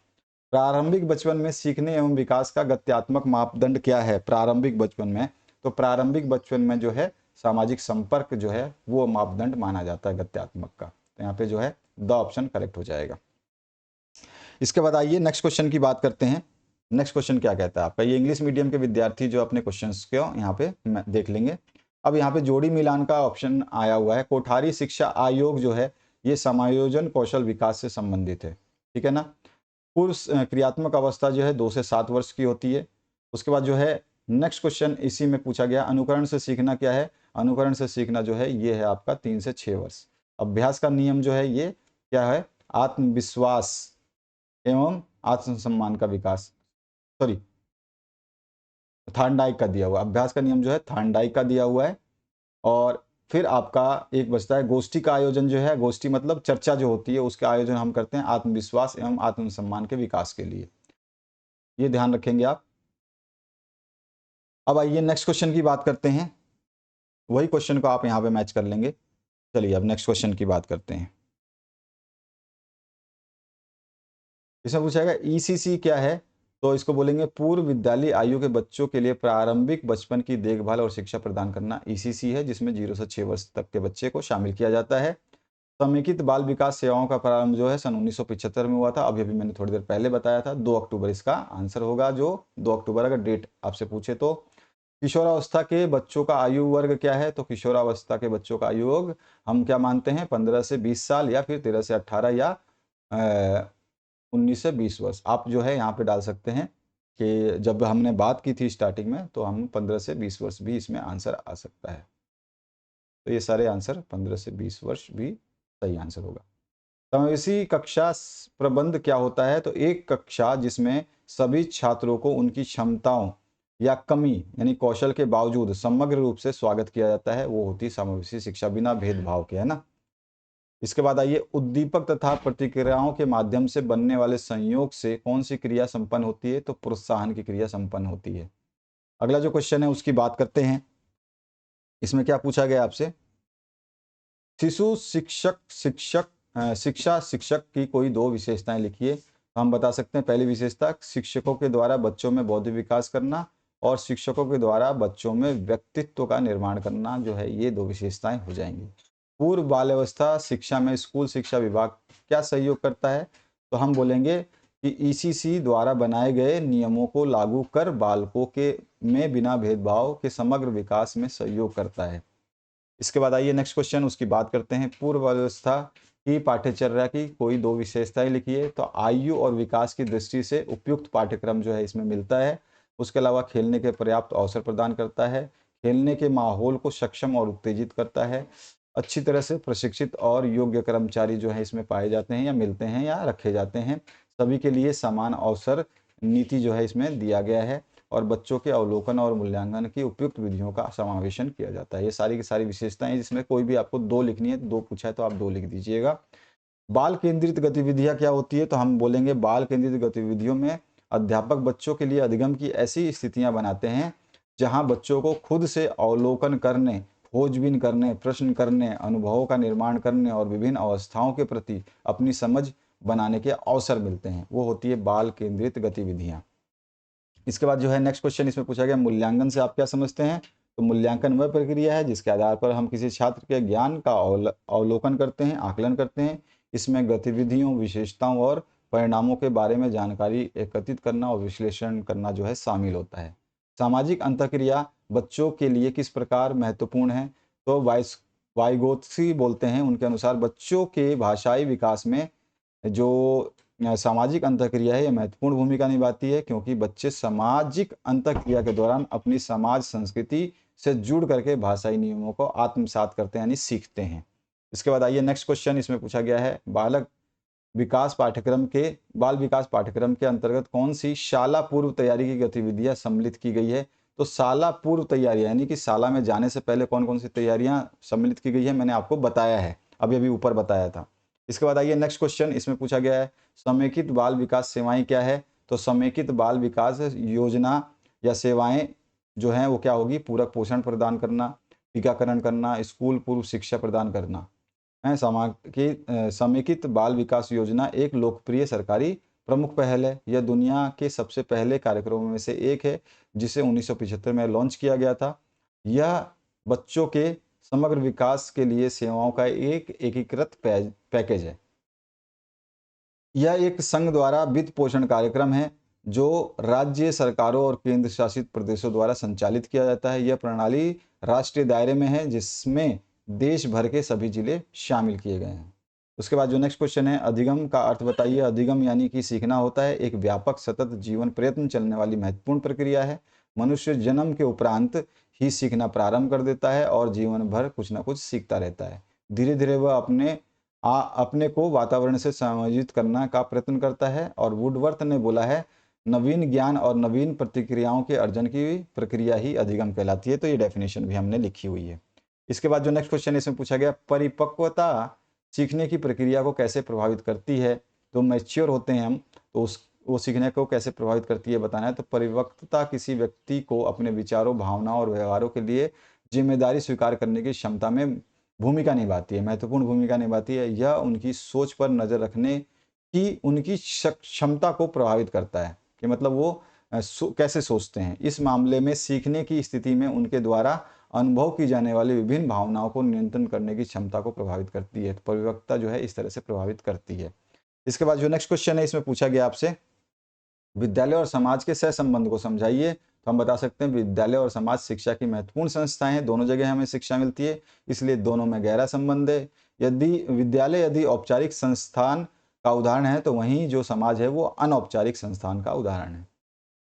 प्रारंभिक बचपन में सीखने एवं विकास का गत्यात्मक मापदंड क्या है? प्रारंभिक बचपन में, तो प्रारंभिक बचपन में जो है सामाजिक संपर्क जो है वो मापदंड माना जाता है गत्यात्मक का। तो यहाँ पे जो है द ऑप्शन करेक्ट हो जाएगा। इसके बाद आइए नेक्स्ट क्वेश्चन की बात करते हैं। नेक्स्ट क्वेश्चन क्या कहता है आपका, ये इंग्लिश मीडियम के विद्यार्थी जो अपने क्वेश्चंस को यहाँ पे देख लेंगे। अब यहाँ पे जोड़ी मिलान का ऑप्शन आया हुआ है। कोठारी शिक्षा आयोग जो है ये समायोजन कौशल विकास से संबंधित है, ठीक है ना। पूर्व क्रियात्मक अवस्था जो है 2 से 7 वर्ष की होती है। उसके बाद जो है नेक्स्ट क्वेश्चन इसी में पूछा गया अनुकरण से सीखना क्या है? अनुकरण से सीखना जो है ये है आपका 3 से 6 वर्ष। अभ्यास का नियम जो है ये क्या है? आत्मविश्वास एवं आत्मसम्मान का विकास, सॉरी थार्नडाइक का दिया हुआ अभ्यास का नियम जो है थार्नडाइक का दिया हुआ है। और फिर आपका एक बचता है गोष्ठी का आयोजन जो है, गोष्ठी मतलब चर्चा जो होती है उसका आयोजन हम करते हैं आत्मविश्वास एवं आत्मसम्मान के विकास के लिए, ये ध्यान रखेंगे आप। अब आइए नेक्स्ट क्वेश्चन की बात करते हैं, वही क्वेश्चन को आप यहाँ पे मैच कर लेंगे। चलिए अब नेक्स्ट क्वेश्चन की बात करते हैं। इसमें पूछा गया ECC क्या है? तो इसको बोलेंगे पूर्व विद्यालय आयु के बच्चों के लिए प्रारंभिक बचपन की देखभाल और शिक्षा प्रदान करना ECC है, जिसमें 0 से 6 वर्ष तक के बच्चे को शामिल किया जाता है। समेकित बाल विकास सेवाओं का प्रारंभ जो है सन 1975 में हुआ था। अभी अभी मैंने थोड़ी देर पहले बताया था 2 अक्टूबर इसका आंसर होगा, जो 2 अक्टूबर अगर डेट आपसे पूछे तो। किशोरावस्था के बच्चों का आयु वर्ग क्या है? तो किशोरावस्था के बच्चों का आयु वर्ग हम क्या मानते हैं 15 से 20 साल या फिर 13 से 18 या 19 से 20 वर्ष। आप जो है यहाँ पे डाल सकते हैं कि जब हमने बात की थी स्टार्टिंग में तो हम 15 से 20 वर्ष भी इसमें आंसर आ सकता है। तो ये सारे आंसर 15 से 20 वर्ष भी सही आंसर होगा। समावेशी कक्षा प्रबंध क्या होता है? तो एक कक्षा जिसमें सभी छात्रों को उनकी क्षमताओं या कमी यानी कौशल के बावजूद समग्र रूप से स्वागत किया जाता है वो होती समावेशी शिक्षा, बिना भेदभाव के, है ना। इसके बाद आइए उद्दीपक तथा प्रतिक्रियाओं के माध्यम से बनने वाले संयोग से कौन सी क्रिया संपन्न होती है? तो प्रोत्साहन की क्रिया संपन्न होती है। अगला जो क्वेश्चन है उसकी बात करते हैं। इसमें क्या पूछा गया आपसे, शिशु शिक्षा शिक्षक की कोई दो विशेषताएं लिखिए। तो हम बता सकते हैं पहली विशेषता, शिक्षकों के द्वारा बच्चों में बौद्धिक विकास करना और शिक्षकों के द्वारा बच्चों में व्यक्तित्व का निर्माण करना जो है, ये दो विशेषताएं हो जाएंगी। पूर्व बाल्यावस्था शिक्षा में स्कूल शिक्षा विभाग क्या सहयोग करता है, तो हम बोलेंगे कि ईसीसी द्वारा बनाए गए नियमों को लागू कर बालकों के में बिना भेदभाव के समग्र विकास में सहयोग करता है। इसके बाद आइए नेक्स्ट क्वेश्चन, उसकी बात करते हैं। पूर्व अवस्था की पाठ्यचर्या की कोई दो विशेषताएं लिखिए। तो आयु और विकास की दृष्टि से उपयुक्त पाठ्यक्रम जो है इसमें मिलता है। उसके अलावा खेलने के पर्याप्त अवसर प्रदान करता है, खेलने के माहौल को सक्षम और उत्तेजित करता है, अच्छी तरह से प्रशिक्षित और योग्य कर्मचारी जो है इसमें पाए जाते हैं या मिलते हैं या रखे जाते हैं, सभी के लिए समान अवसर नीति जो है इसमें दिया गया है, और बच्चों के अवलोकन और मूल्यांकन की उपयुक्त विधियों का समावेशन किया जाता है। ये सारी की सारी विशेषताएं हैं, जिसमें कोई भी आपको दो लिखनी है, दो पूछा है तो आप दो लिख दीजिएगा। बाल केंद्रित गतिविधियां क्या होती है, तो हम बोलेंगे बाल केंद्रित गतिविधियों में अध्यापक बच्चों के लिए अधिगम की ऐसी स्थितियां बनाते हैं जहां बच्चों को खुद से अवलोकन करने, खोजबीन करने, प्रश्न करने, अनुभवों का निर्माण करने और विभिन्न अवस्थाओं के प्रति अपनी समझ बनाने के अवसर मिलते हैं, वो होती है बाल केंद्रित गतिविधियां। इसके बाद जो है नेक्स्ट क्वेश्चन इसमें पूछा गया, मूल्यांकन से आप क्या समझते हैं। तो मूल्यांकन वह प्रक्रिया है जिसके आधार पर हम किसी छात्र के ज्ञान का अवलोकन करते हैं, आकलन करते हैं। इसमें गतिविधियों, विशेषताओं और परिणामों के बारे में जानकारी एकत्रित करना और विश्लेषण करना जो है शामिल होता है। सामाजिक अंतःक्रिया बच्चों के लिए किस प्रकार महत्वपूर्ण है, तो वाइगोत्स्की बोलते हैं, उनके अनुसार बच्चों के भाषाई विकास में जो सामाजिक अंतःक्रिया है ये महत्वपूर्ण भूमिका निभाती है, क्योंकि बच्चे सामाजिक अंतःक्रिया के दौरान अपनी समाज संस्कृति से जुड़ करके भाषाई नियमों को आत्मसात करते हैं, यानी सीखते हैं। इसके बाद आइए नेक्स्ट क्वेश्चन, इसमें पूछा गया है बाल विकास पाठ्यक्रम के अंतर्गत कौन सी शाला पूर्व तैयारी की गतिविधियां सम्मिलित की गई है। तो शाला पूर्व तैयारी यानी कि शाला में जाने से पहले कौन कौन सी तैयारियां सम्मिलित की गई है, मैंने आपको बताया है, अभी अभी ऊपर बताया था। इसके बाद आइए नेक्स्ट क्वेश्चन, इसमें पूछा गया है समेकित बाल विकास सेवाएं क्या है। तो समेकित बाल विकास योजना या सेवाएं जो हैं वो क्या होगी, पूरक पोषण प्रदान करना, टीकाकरण करना, स्कूल पूर्व शिक्षा प्रदान करना है। समेकित बाल विकास योजना एक लोकप्रिय सरकारी प्रमुख पहल है। यह दुनिया के सबसे पहले कार्यक्रमों में से एक है, जिसे 1975 में लॉन्च किया गया था। यह बच्चों के समग्र विकास के लिए सेवाओं का एक एकीकृत पैकेज है। यह एक संघ द्वारा वित्त पोषण कार्यक्रम है जो राज्य सरकारों और केंद्र शासित प्रदेशों द्वारा संचालित किया जाता है। यह प्रणाली राष्ट्रीय दायरे में है, जिसमें देश भर के सभी जिले शामिल किए गए हैं। उसके बाद जो नेक्स्ट क्वेश्चन है, अधिगम का अर्थ बताइए। अधिगम यानी कि सीखना होता है, एक व्यापक सतत जीवन प्रयत्न चलने वाली महत्वपूर्ण प्रक्रिया है। मनुष्य जन्म के उपरांत ही सीखना प्रारंभ कर देता है और जीवन भर कुछ ना कुछ सीखता रहता है। धीरे धीरे वह अपने को वातावरण से समायोजित करने का प्रयत्न करता है। और वुडवर्थ ने बोला है, नवीन ज्ञान और नवीन प्रतिक्रियाओं के अर्जन की प्रक्रिया ही अधिगम कहलाती है। तो ये डेफिनेशन भी हमने लिखी हुई है। इसके बाद जो नेक्स्ट क्वेश्चन इसमें पूछा गया, परिपक्वता सीखने की प्रक्रिया को कैसे प्रभावित करती है। तो मैच्योर होते हैं हम, तो वो सीखने को कैसे प्रभावित करती है बताना है। तो परिपक्वता किसी व्यक्ति को अपने विचारों, भावनाओं और व्यवहारों के लिए जिम्मेदारी स्वीकार करने की क्षमता में भूमिका निभाती है, महत्वपूर्ण भूमिका निभाती है। यह उनकी सोच पर नजर रखने की उनकी क्षमता को प्रभावित करता है, कि मतलब वो कैसे सोचते हैं। इस मामले में सीखने की स्थिति में उनके द्वारा अनुभव की जाने वाली विभिन्न भावनाओं को नियंत्रण करने की क्षमता को प्रभावित करती है। तो परिपक्वता जो है इस तरह से प्रभावित करती है। इसके बाद जो नेक्स्ट क्वेश्चन है, इसमें पूछा गया आपसे, विद्यालय और समाज के सहसंबंध को समझाइए। तो हम बता सकते हैं विद्यालय और समाज शिक्षा की महत्वपूर्ण संस्थाएं हैं, दोनों जगह हमें शिक्षा मिलती है, इसलिए दोनों में गहरा संबंध है। यदि औपचारिक संस्थान का उदाहरण है, तो वहीं जो समाज है वो अनौपचारिक संस्थान का उदाहरण है।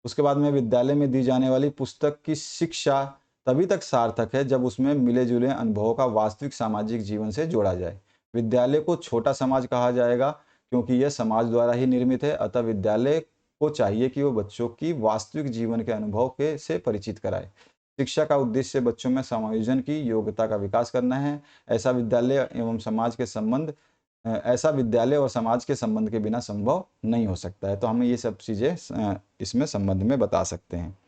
उसके बाद में विद्यालय में दी जाने वाली पुस्तक की शिक्षा तभी तक सार्थक है जब उसमें मिले जुले अनुभवों का वास्तविक सामाजिक जीवन से जोड़ा जाए। विद्यालय को छोटा समाज कहा जाएगा क्योंकि यह समाज द्वारा ही निर्मित है, अतः विद्यालय को चाहिए कि वो बच्चों की वास्तविक जीवन के अनुभव के से परिचित कराए। शिक्षा का उद्देश्य बच्चों में समायोजन की योग्यता का विकास करना है। ऐसा विद्यालय और समाज के संबंध के बिना संभव नहीं हो सकता है। तो हम ये सब चीज़ें इसमें संबंध में बता सकते हैं।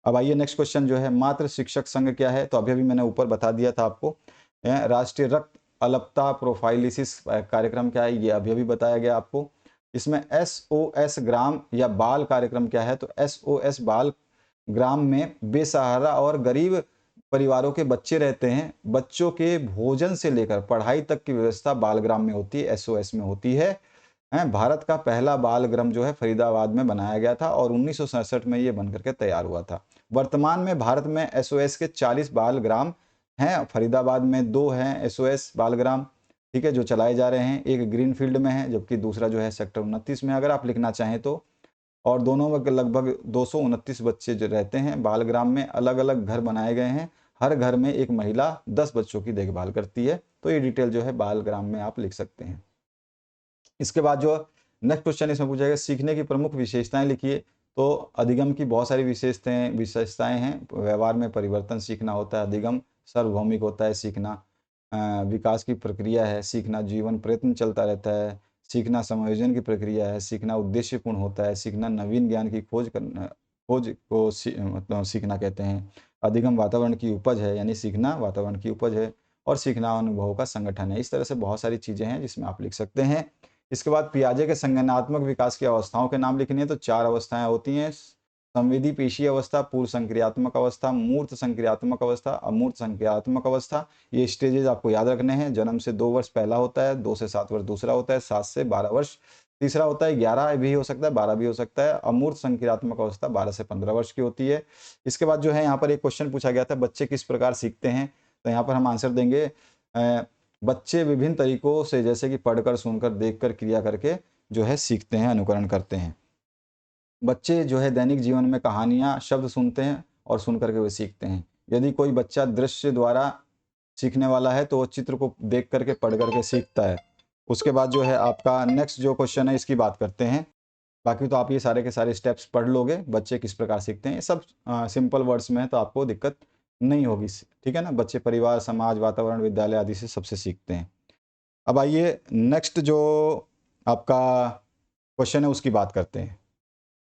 अब आइए नेक्स्ट क्वेश्चन जो है, मातृ शिक्षक संघ क्या है? तो अभी अभी मैंने ऊपर बता दिया था आपको। राष्ट्रीय रक्त अल्पता प्रोफाइलिसिस कार्यक्रम क्या है? ये अभी अभी बताया गया आपको। इसमें SOS ग्राम या बाल कार्यक्रम क्या है? तो SOS बाल ग्राम में बेसहारा और गरीब परिवारों के बच्चे रहते हैं। बच्चों के भोजन से लेकर पढ़ाई तक की व्यवस्था बालग्राम में होती है, SOS में होती है। भारत का पहला बाल गृह जो है फरीदाबाद में बनाया गया था और 1967 में ये बनकर के तैयार हुआ था। वर्तमान में भारत में SOS के 40 बाल ग्राम हैं। फरीदाबाद में 2 हैं SOS बाल ग्राम, ठीक है, जो चलाए जा रहे हैं। एक ग्रीनफील्ड में है, जबकि दूसरा जो है सेक्टर 29 में, अगर आप लिखना चाहें तो। और दोनों में लगभग 229 बच्चे जो रहते हैं। बालग्राम में अलग अलग घर बनाए गए हैं। हर घर में एक महिला 10 बच्चों की देखभाल करती है। तो ये डिटेल जो है बालग्राम में आप लिख सकते हैं। इसके बाद जो नेक्स्ट क्वेश्चन इसमें पूछा गया, सीखने की प्रमुख विशेषताएं लिखिए। तो अधिगम की बहुत सारी विशेषताएं हैं। व्यवहार में परिवर्तन सीखना होता है अधिगम, सार्वभौमिक होता है सीखना, विकास की प्रक्रिया है सीखना, जीवन प्रयत्न चलता रहता है सीखना, समायोजन की प्रक्रिया है सीखना, उद्देश्यपूर्ण होता है सीखना, नवीन ज्ञान की खोज को मतलब सीखना कहते हैं। अधिगम वातावरण की उपज है, यानी सीखना वातावरण की उपज है। और सीखना अनुभवों का संगठन है। इस तरह से बहुत सारी चीजें हैं जिसमें आप लिख सकते हैं। इसके बाद पियाजे के संज्ञानात्मक विकास की अवस्थाओं के नाम लिखने हैं। तो 4 अवस्थाएं होती हैं। संवेदी पेशीय अवस्था, पूर्व संक्रियात्मक अवस्था, मूर्त संक्रियात्मक अवस्था, अमूर्त संक्रियात्मक अवस्था। ये स्टेजेस आपको याद रखने हैं। जन्म से 2 वर्ष पहला होता है, 2 से 7 वर्ष दूसरा होता है, 7 से 12 वर्ष तीसरा होता है, 11 भी हो सकता है, 12 भी हो सकता है। अमूर्त संक्रियात्मक अवस्था 12 से 15 वर्ष की होती है। इसके बाद जो है यहाँ पर एक क्वेश्चन पूछा गया था, बच्चे किस प्रकार सीखते हैं? तो यहाँ पर हम आंसर देंगे, बच्चे विभिन्न तरीकों से, जैसे कि पढ़कर, सुनकर, देखकर, क्रिया करके जो है सीखते हैं, अनुकरण करते हैं। बच्चे जो है दैनिक जीवन में कहानियां, शब्द सुनते हैं और सुन करके वे सीखते हैं। यदि कोई बच्चा दृश्य द्वारा सीखने वाला है तो वो चित्र को देख करके, पढ़ करके सीखता है। उसके बाद जो है आपका नेक्स्ट जो क्वेश्चन है इसकी बात करते हैं। बाकी तो आप ये सारे के सारे स्टेप्स पढ़ लोगे, बच्चे किस प्रकार सीखते हैं। ये सब सिंपल वर्ड्स में है तो आपको दिक्कत नहीं होगी, ठीक है ना। बच्चे परिवार, समाज, वातावरण, विद्यालय आदि से सबसे सीखते हैं। अब आइए नेक्स्ट जो आपका क्वेश्चन है उसकी बात करते हैं।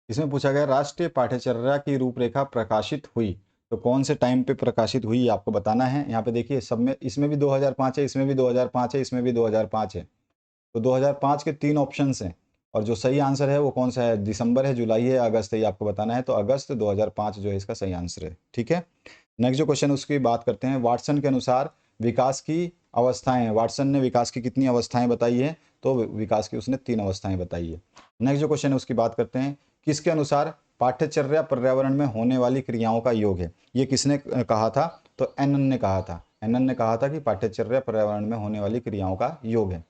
इसमें पूछा गया, राष्ट्रीय पाठ्यचर्या की रूपरेखा प्रकाशित हुई तो कौन से टाइम पे प्रकाशित हुई, आपको बताना है। यहाँ पे देखिए सब में, इसमें भी 2005 है, इसमें भी 2005 है, इसमें भी 2005 है। तो 2005 के 3 ऑप्शंस हैं और जो सही आंसर है वो कौन सा है, दिसंबर है, जुलाई है, अगस्त है, ये आपको बताना है। तो अगस्त 2005 जो है इसका सही आंसर है, ठीक है। नेक्स्ट जो क्वेश्चन उसकी बात करते हैं, वाटसन के अनुसार विकास की अवस्थाएं, वाटसन ने विकास की कितनी अवस्थाएं बताई है? तो विकास की उसने 3 अवस्थाएं बताई है। नेक्स्ट जो क्वेश्चन है उसकी बात करते हैं, किसके अनुसार पाठ्यचर्या पर्यावरण में होने वाली क्रियाओं का योग है? ये किसने कहा था? तो एनन ने कहा था। एनन ने कहा था कि पाठ्यचर्या पर्यावरण में होने वाली क्रियाओं का योग है।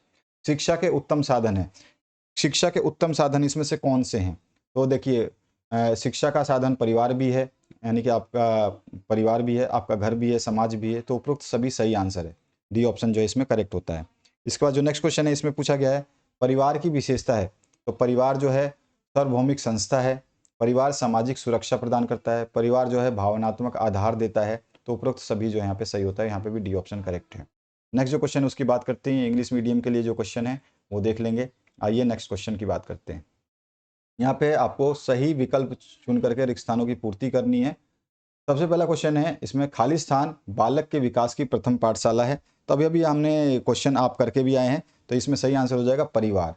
शिक्षा के उत्तम साधन है, शिक्षा के उत्तम साधन इसमें से कौन से हैं? तो देखिए, शिक्षा का साधन परिवार भी है, यानी कि आपका परिवार भी है, आपका घर भी है, समाज भी है। तो उपरोक्त सभी सही आंसर है, डी ऑप्शन जो है इसमें करेक्ट होता है। इसके बाद जो नेक्स्ट क्वेश्चन है इसमें पूछा गया है, परिवार की विशेषता है। तो परिवार जो है सार्वभौमिक संस्था है, परिवार सामाजिक सुरक्षा प्रदान करता है, परिवार जो है भावनात्मक आधार देता है। तो उपरोक्त सभी जो है यहाँ पे सही होता है, यहाँ पे भी डी ऑप्शन करेक्ट है। नेक्स्ट जो क्वेश्चन है उसकी बात करते हैं, इंग्लिश मीडियम के लिए जो क्वेश्चन है वो देख लेंगे। आइए नेक्स्ट क्वेश्चन की बात करते हैं। यहाँ पे आपको सही विकल्प चुन करके रिक्त स्थानों की पूर्ति करनी है। सबसे पहला क्वेश्चन है इसमें, खाली स्थान बालक के विकास की प्रथम पाठशाला है। तो अभी अभी हमने क्वेश्चन आप करके भी आए हैं, तो इसमें सही आंसर हो जाएगा परिवार।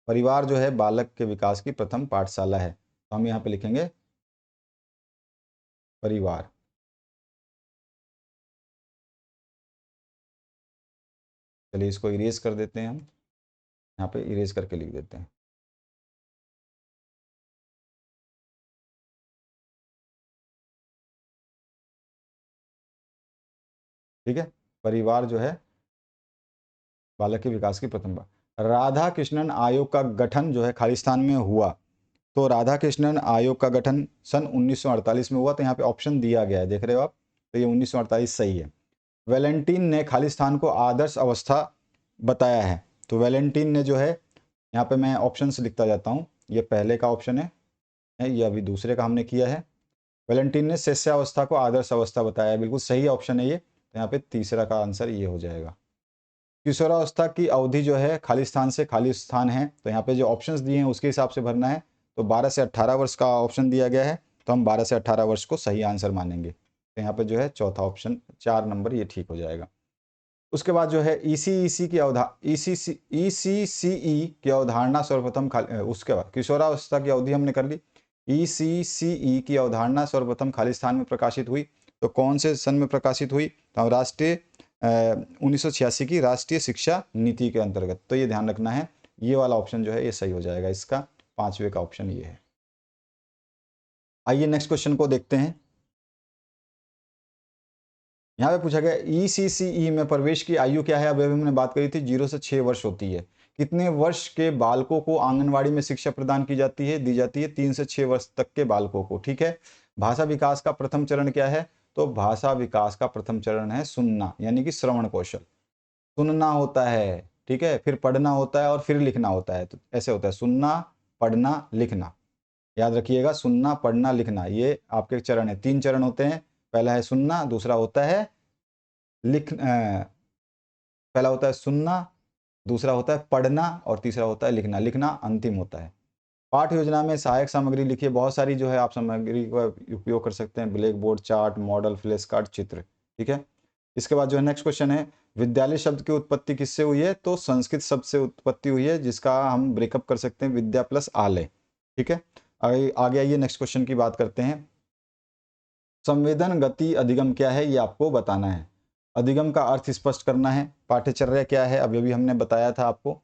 परिवार जो है बालक के विकास की प्रथम पाठशाला है। तो हम यहाँ पे लिखेंगे परिवार। चलिए इसको इरेज कर देते हैं, हम यहाँ पे इरेज करके लिख देते हैं। ठीक है, परिवार जो है बालक के विकास की प्रथम बार। राधा कृष्णन आयोग का गठन जो है खालिस्तान में हुआ। तो राधा कृष्णन आयोग का गठन सन 1948 में हुआ। तो यहाँ पे ऑप्शन दिया गया है, देख रहे हो आप। तो ये 1948 सही है। वैलेंटीन ने खालिस्तान को आदर्श अवस्था बताया है। तो वैलेंटीन ने जो है, यहाँ पे मैं ऑप्शन से लिखता जाता हूँ, ये पहले का ऑप्शन है, ये अभी दूसरे का हमने किया है। वैलेंटीन ने शिष्यावस्था को आदर्श अवस्था बताया है, बिल्कुल सही ऑप्शन है ये। तो यहाँ पे तीसरा का आंसर ये हो जाएगा। किशोरावस्था की अवधि जो है खालिस्तान से खाली स्थान है। तो यहाँ पे जो ऑप्शंस दिए हैं उसके हिसाब से भरना है। तो 12 से 18 वर्ष का ऑप्शन दिया गया है। तो हम 12 से 18 वर्ष को सही आंसर मानेंगे। तो यहाँ पे जो है चौथा ऑप्शन 4 नंबर ये ठीक हो जाएगा। उसके बाद जो है ईसीई की अवधारणा सर्वप्रथम उसके बाद किशोरावस्था की अवधि हमने कर ली। ईसीसीई की अवधारणा सर्वप्रथम खालिस्तान में प्रकाशित हुई, तो कौन से सन में प्रकाशित हुई? तो राष्ट्रीय 1986 की राष्ट्रीय शिक्षा नीति के अंतर्गत। तो ये ध्यान रखना है, ये वाला ऑप्शन जो है ये सही हो जाएगा, इसका 5वें का ऑप्शन ये है। आइए नेक्स्ट क्वेश्चन को देखते हैं। यहाँ पे पूछा गया ईसीसीई में प्रवेश की आयु क्या है? अभी हमने बात करी थी 0 से 6 वर्ष होती है। कितने वर्ष के बालकों को आंगनवाड़ी में शिक्षा प्रदान की जाती है? दी जाती है 3 से 6 वर्ष तक के बालकों को। ठीक है। भाषा विकास का प्रथम चरण क्या है? तो भाषा विकास का प्रथम चरण है सुनना, यानी कि श्रवण कौशल। सुनना होता है, ठीक है, फिर पढ़ना होता है और फिर लिखना होता है। तो ऐसे होता है सुनना, पढ़ना, लिखना। याद रखिएगा, सुनना, पढ़ना, लिखना, ये आपके चरण है। 3 चरण होते हैं। पहला है सुनना, दूसरा होता है पहला होता है सुनना, दूसरा होता है पढ़ना और तीसरा होता है लिखना। लिखना अंतिम होता है। पाठ योजना में सहायक सामग्री लिखिए। बहुत सारी जो है आप सामग्री का उपयोग कर सकते हैं, black board, chart, model, flash card, चित्र। ठीक है। इसके बाद जो है नेक्स्ट क्वेश्चन है, विद्यालय शब्द की उत्पत्ति किससे हुई है? तो संस्कृत शब्द से उत्पत्ति हुई है, जिसका हम ब्रेकअप कर सकते हैं विद्या प्लस आलय। ठीक है। आगे आइए नेक्स्ट क्वेश्चन की बात करते हैं। संवेदन गति अधिगम क्या है, ये आपको बताना है। अधिगम का अर्थ स्पष्ट करना है। पाठ्यचर्या क्या है, अभी अभी हमने बताया था आपको।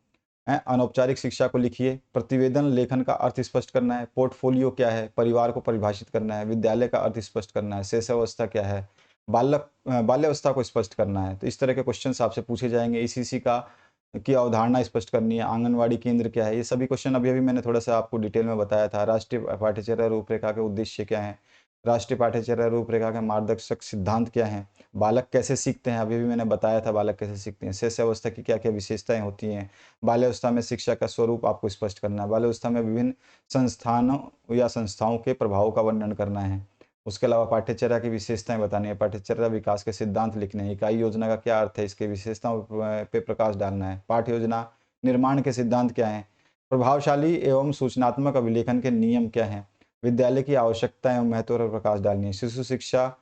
अनौपचारिक शिक्षा को लिखिए। प्रतिवेदन लेखन का अर्थ स्पष्ट करना है। पोर्टफोलियो क्या है, परिवार को परिभाषित करना है। विद्यालय का अर्थ स्पष्ट करना है। शैशवावस्था क्या है, बाल्यावस्था को स्पष्ट करना है। तो इस तरह के क्वेश्चन आपसे पूछे जाएंगे। ईसीसी की अवधारणा स्पष्ट करनी है। आंगनवाड़ी केंद्र क्या है, ये सभी क्वेश्चन अभी अभी मैंने थोड़ा सा आपको डिटेल में बताया था। राष्ट्रीय पाठ्यचर्या रूपरेखा के उद्देश्य क्या है, राष्ट्रीय पाठ्यचर्या रूपरेखा के मार्गदर्शक सिद्धांत क्या हैं, बालक कैसे सीखते हैं, अभी भी मैंने बताया था बालक कैसे सीखते हैं। शैशवावस्था की क्या क्या विशेषताएं होती हैं। बाल्यावस्था में शिक्षा का स्वरूप आपको स्पष्ट करना है। बाल्यावस्था में विभिन्न संस्थानों या संस्थाओं के प्रभाव का वर्णन करना है। उसके अलावा पाठ्यचर्या की विशेषताएं बतानी है। पाठ्यचर्या विकास के सिद्धांत लिखने हैं। इकाई योजना का क्या अर्थ है, इसके विशेषताओं पे प्रकाश डालना है। पाठ्य योजना निर्माण के सिद्धांत क्या हैं। प्रभावशाली एवं सूचनात्मक अभिलेखन के नियम क्या हैं। विद्यालय की आवश्यकता एवं महत्व पर प्रकाश डालनी है। शिशु शिक्षा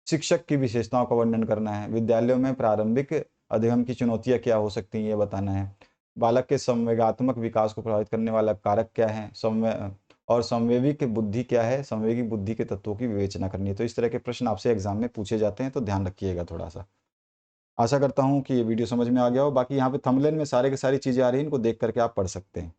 शिक्षक की विशेषताओं का वर्णन करना है। विद्यालयों में प्रारंभिक अधिगम की चुनौतियां क्या हो सकती हैं, ये बताना है। बालक के संवेगात्मक विकास को प्रभावित करने वाला कारक क्या है, संवेगिक बुद्धि क्या है, संवेगी बुद्धि के तत्वों की विवेचना करनी है। तो इस तरह के प्रश्न आपसे एग्जाम में पूछे जाते हैं, तो ध्यान रखिएगा थोड़ा सा। आशा करता हूँ कि ये वीडियो समझ में आ गया हो। बाकी यहाँ पे थंबनेल में सारे की सारी चीज़ें आ रही हैं, इनको देख करके आप पढ़ सकते हैं।